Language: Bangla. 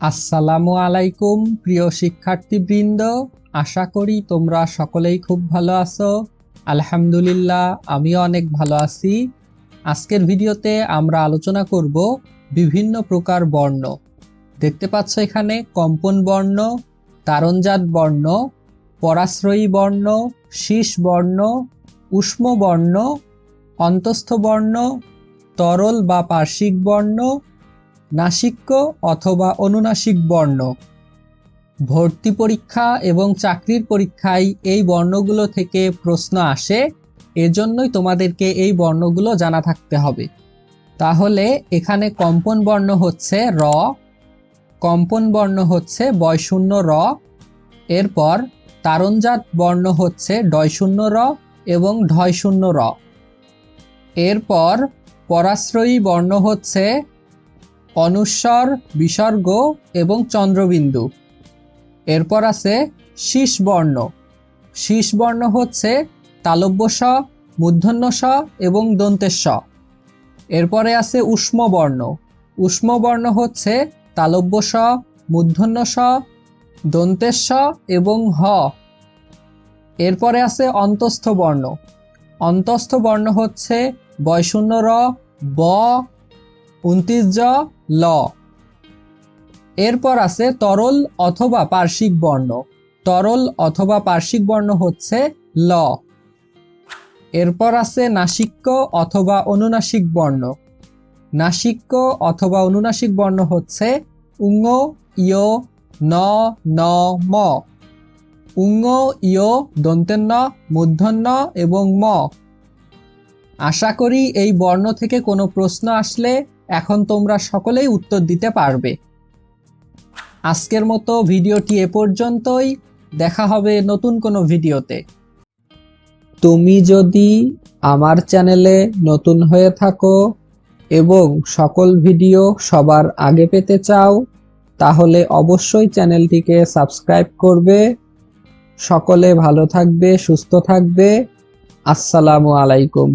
আসসালামু আলাইকুম প্রিয় শিক্ষার্থীবৃন্দ, আশা করি তোমরা সকলেই খুব ভালো আছো। আলহামদুলিল্লাহ, আমিও অনেক ভালো আছি। আজকের ভিডিওতে আমরা আলোচনা করব বিভিন্ন প্রকার বর্ণ। দেখতে পাচ্ছ এখানে কম্পন বর্ণ, তারণজাত বর্ণ, পরাশ্রয়ী বর্ণ, শীষ বর্ণ, ঊষ্ম বর্ণ, অন্তস্থ বর্ণ, তরল বা পার্শ্বিক বর্ণ, নাসিক্য অথবা অনুনাসিক বর্ণ। ভর্তি পরীক্ষা এবং চাকরির পরীক্ষায় এই বর্ণগুলো থেকে প্রশ্ন আসে, এজন্যই তোমাদেরকে এই বর্ণগুলো জানা থাকতে হবে। তাহলে এখানে কম্পন বর্ণ হচ্ছে র, কম্পন বর্ণ হচ্ছে বয়শূন্য র, এরপর তারণজাত বর্ণ হচ্ছে ডয়শূন্য র এবং ঢয়শূন্য র। এরপর পরাশ্রয়ী বর্ণ হচ্ছে অনুস্বর, বিসর্গ এবং চন্দ্রবিন্দু। এরপর আছে শীষ বর্ণ। শীষ বর্ণ হচ্ছে তালব্য স, মূর্ধন্য স এবং দন্তের স। এরপরে আছে ঊষ্ম বর্ণ। ঊষ্ম বর্ণ হচ্ছে তালব্য স, মূর্ধন্য স, দন্তের স এবং হ। এরপরে আছে অন্তস্থ বর্ণ। অন্তস্থ বর্ণ হচ্ছে বয়শূন্য র, ব, 29 জ, ল। এরপর আছে তরল অথবা পার্শ্বিক বর্ণ। তরল অথবা পার্শ্বিক বর্ণ হচ্ছে ল। এরপর আছে নাসিক্য অথবা অনুনাসিক বর্ণ। নাসিক্য অথবা অনুনাসিক বর্ণ হচ্ছে উঙ, ইয়, ন, ন, ম। উঙ, ইয়, দন্তের ন, মূর্ধন্য এবং ম। আশা করি এই বর্ণ থেকে কোনো প্রশ্ন আসলে এখন তোমরা সকলেই উত্তর দিতে পারবে। আজকের মতো ভিডিওটি এ পর্যন্তই, দেখা হবে নতুন কোনো ভিডিওতে। তুমি যদি আমার চ্যানেলে নতুন হয়ে থাকো এবং সকল ভিডিও সবার আগে পেতে চাও, তাহলে অবশ্যই চ্যানেলটিকে সাবস্ক্রাইব করবে। সকলে ভালো থাকবে, সুস্থ থাকবে। আসসালামু আলাইকুম।